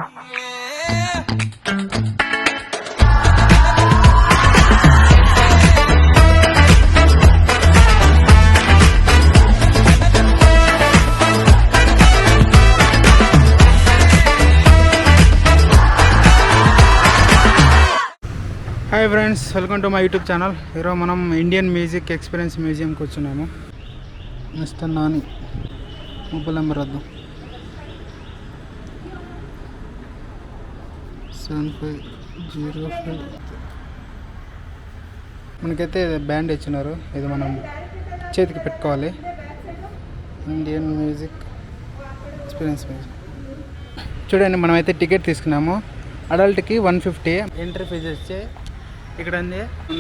Hi friends, welcome to my YouTube channel. ఈరోజు మనం Indian music experience మ్యూజియంకి వచ్చున్నాము. మిస్టర్ నాని మొబైల్ నెంబర్ వద్దు 7505. మనకైతే బ్యాండ్ ఇచ్చినారు, ఇది మనం చేతికి పెట్టుకోవాలి. Indian music experience museum. చూడండి, మనమైతే టికెట్ తీసుకున్నాము. అడల్ట్కి 150 ఎంట్రీ ఫీజు వచ్చి. ఇక్కడ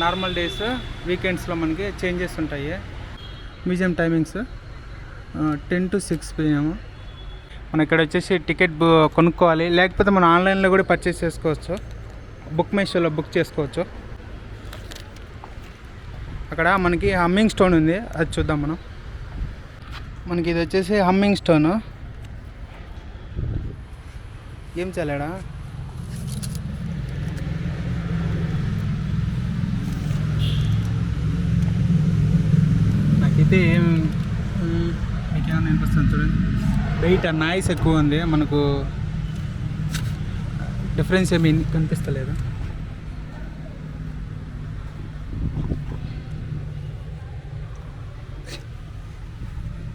నార్మల్ డేస్, వీకెండ్స్లో మనకి చేంజెస్ ఉంటాయి. Museum timings 10 to 6 PM. మనం ఇక్కడ వచ్చేసి టికెట్ కొనుక్కోవాలి, లేకపోతే మనం ఆన్లైన్లో కూడా పర్చేస్ చేసుకోవచ్చు. బుక్ మై షోలో బుక్ చేసుకోవచ్చు. అక్కడ మనకి హమ్మింగ్ స్టోన్ ఉంది, అది చూద్దాం మనం. మనకి ఇది వచ్చేసి హమ్మింగ్ స్టోను. ఏం చేయలేడా? నాకైతే మీకేమైనా అనిపిస్తుంది చూడండి. బయట నాయిస్ ఎక్కువ ఉంది, మనకు డిఫరెన్స్ ఏమి కనిపిస్తలేదు.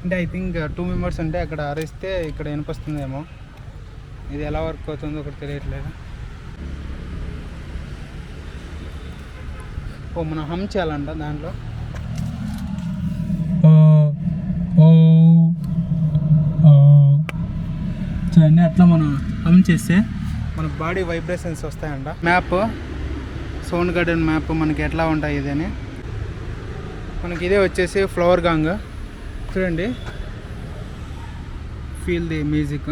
అంటే ఐ థింక్ 2 members ఉంటే అక్కడ అరిస్తే ఇక్కడ వినిపిస్తుందేమో. ఇది ఎలా వర్క్ అవుతుందో ఒకటి తెలియట్లేదు. మనం హమ్ చేయాలంట దాంట్లో. చూడండి, అట్లా మనం హమ్ చేస్తే మన బాడీ వైబ్రేషన్స్ వస్తాయంట. మ్యాప్, సౌండ్ గార్డెన్ మ్యాప్ మనకి ఎట్లా ఉంటాయి ఇదని. మనకి ఇదే వచ్చేసి ఫ్లవర్ గాంగ్. చూడండి, ఫీల్ ది మ్యూజిక్.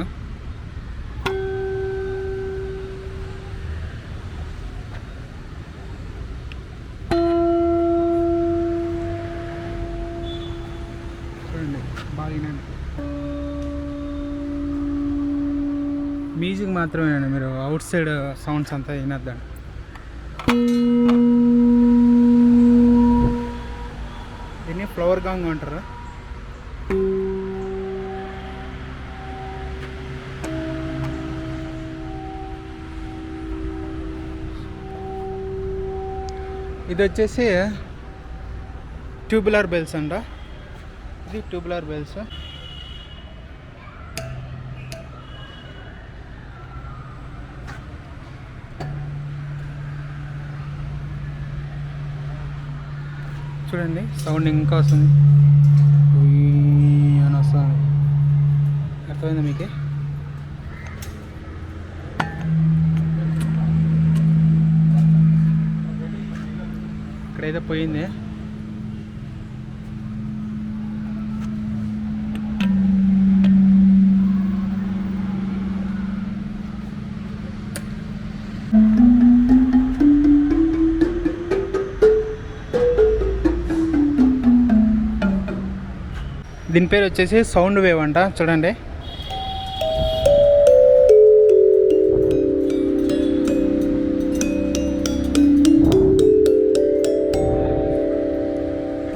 చూడండి, బాగా మ్యూజిక్ మాత్రమేనండి, మీరు అవుట్ సైడ్ సౌండ్స్ అంతా వినొద్దండి. దీన్ని ఫ్లవర్ గాంగ్ అంటారు. ఇది వచ్చేసి ట్యూబులర్ బెల్స్ అంట. ఇది ట్యూబులర్ బెల్స్. చూడండి, సౌండ్ ఇంకా వస్తుంది అని వస్తుంది. అర్థమైందా మీకు? ఇక్కడైతే పోయింది. దీని పేరు వచ్చేసి సౌండ్ వేవ్ అంట. చూడండి,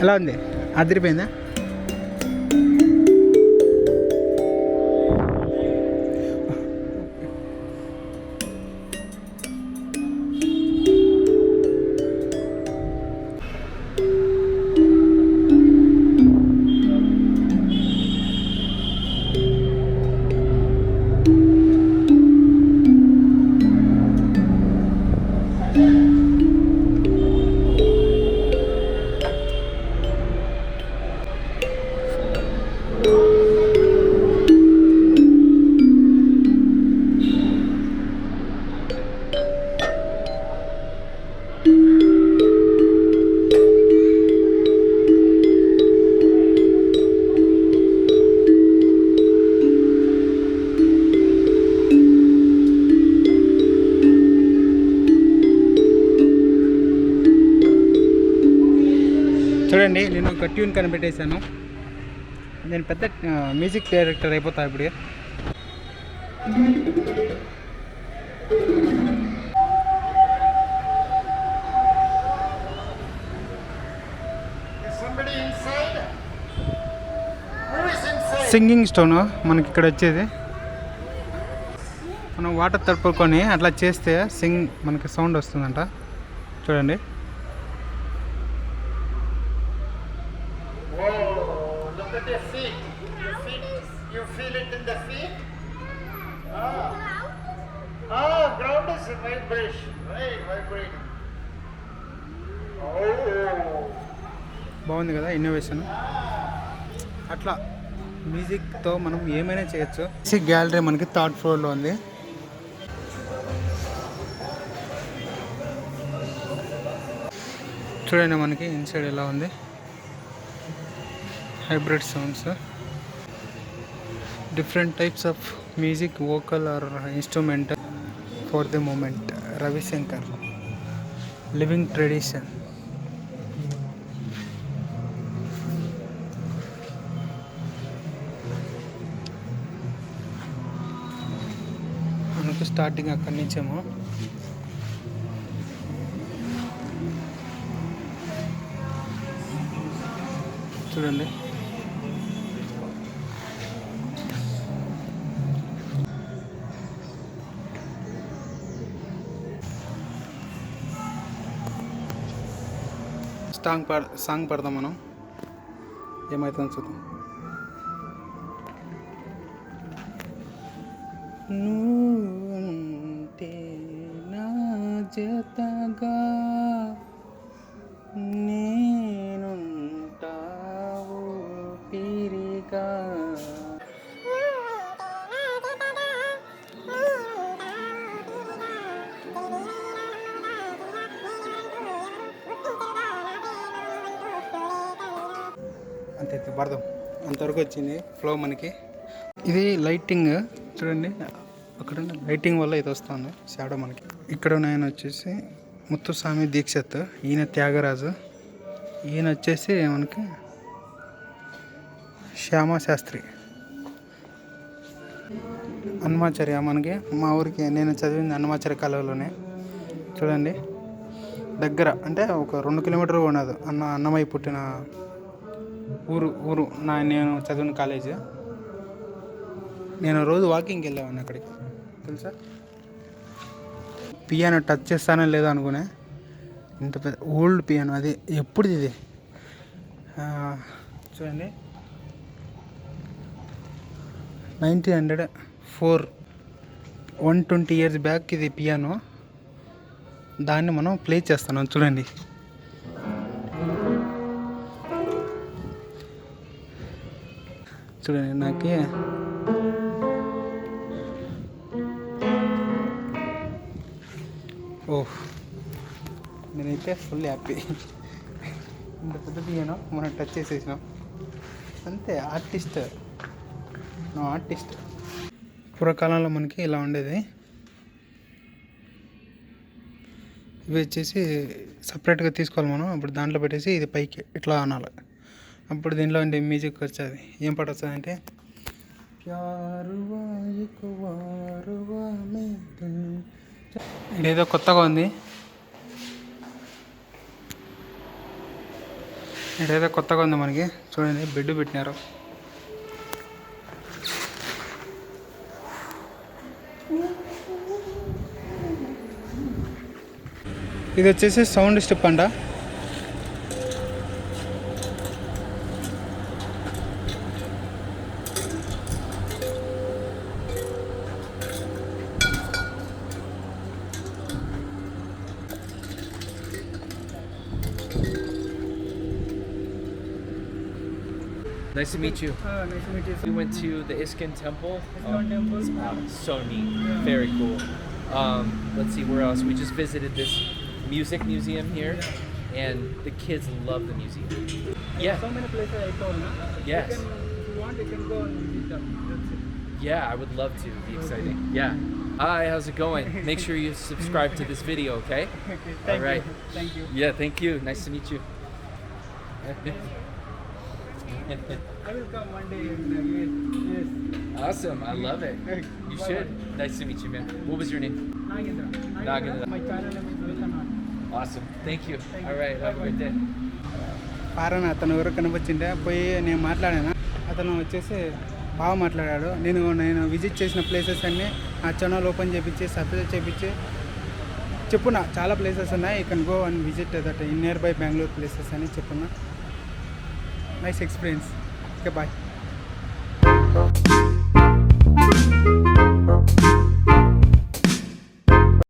ఎలా ఉంది? అదిరిపోయిందా? చూడండి, నేను ఒక ట్యూన్ కనిపెట్టేశాను. నేను పెద్ద మ్యూజిక్ డైరెక్టర్ అయిపోతా ఇప్పుడు. సింగింగ్ స్టోన్ మనకి ఇక్కడ వచ్చేది. మనం వాటర్ తడుపుకొని అట్లా చేస్తే మనకి సౌండ్ వస్తుందంట. చూడండి. బాగుంది కదా ఇన్నోవేషన్. అట్లా మ్యూజిక్తో మనం ఏమైనా చేయొచ్చు. గ్యాలరీ మనకి 3rd ఫ్లోర్లో ఉంది. చూడండి మనకి ఇన్సైడ్ ఎలా ఉంది. Hybrid sounds, different types of music, vocal or instrumental for the moment. Ravi Shankar, living tradition. మనకు స్టార్టింగ్ అక్కడి నుంచేమో చూడండి. సాంగ్ పడదాం మనం, ఏమవుతుందో చూద్దాం. నువ్వుంటే నా జతగా నేనుంటావు పిరిగా. అంతే పడదాం. అంతవరకు వచ్చింది ఫ్లో మనకి. ఇది లైటింగ్ చూడండి, అక్కడ లైటింగ్ వల్ల ఇది వస్తుంది షాడో మనకి. ఇక్కడ ఆయన వచ్చేసి ముత్తుస్వామి దీక్షిత్, ఈయన త్యాగరాజు, ఈయన వచ్చేసి మనకి శ్యామ శాస్త్రి. హనుమాచార్య మనకి మా ఊరికి నేను చదివింది హనుమాచార్య కాలంలోనే. చూడండి దగ్గర, అంటే ఒక 2 కిలోమీటర్లు ఉన్నది అన్నమయ్య పుట్టిన ఊరు నేను చదివిన కాలేజ్. నేను రోజు వాకింగ్కి వెళ్ళేవాడిని అక్కడికి, తెలుసా. పియానో టచ్ చేస్తానో లేదో అనుకునే, ఇంత పెద్ద ఓల్డ్ పియానో. అది ఎప్పుడుది ఇది చూడండి, 1904, 120 years బ్యాక్ ఇది పియానో. దాన్ని మనం ప్లే చేస్తున్నాం చూడండి. చూడండి నాకు ఓహ్, నేనైతే ఫుల్ హ్యాపీ. ఇంత పెద్ద పియానో మనం టచ్ చేసేసినాం అంతే. ఆర్టిస్ట్. పూర్వకాలంలో మనకి ఇలా ఉండేది. ఇవి వచ్చేసి సపరేట్గా తీసుకోవాలి మనం. అప్పుడు దాంట్లో పెట్టేసి ఇది పైకి ఇట్లా అనాలి. అప్పుడు దీంట్లో ఉండే మ్యూజిక్ వచ్చేది. ఏం పాట వస్తుంది అంటే, ఇదేదో కొత్తగా ఉంది. మనకి చూడండి, బెడ్ పెట్టినారు. ఇది వచ్చేసి సౌండ్ స్టెప్ అంట. Nice to meet you. Nice to meet you. We went to the ISKCON temple. Temple. So neat. Very cool. Let's see where else. We just visited this music museum here, and the kids love the museum. Yeah. So many places I told. Yes. If you want, you can go and visit them. That's it. Yeah, I would love to. It'd be exciting. Yeah. Hi, how's it going? Make sure you subscribe to this video, okay? Okay. All right. Thank you. Yeah, thank you. Nice to meet you. I will come one day and yes. Awesome. I love it. You should. Nice to meet you, man. What was your name? Nagendra. My channel name is Vilkanat. Awesome. Thank you. All right. Have a good day. పారన అతను ఎవరు కనిపించిండే పోయి నేను మాట్లాడాను. అతను వచ్చేసి బాగా మాట్లాడాడు. నేను విజిట్ చేసిన ప్లేసెస్ అన్నీ నా ఛానల్ ఓపెన్ చేయించి సబ్స్క్రైబ్ చేయించి చెప్పున్నా చాలా ప్లేసెస్ ఉన్నాయి. You can go and visit that in nearby Bengaluru places అని చెప్పున్నా. Nice experience. Okay bye.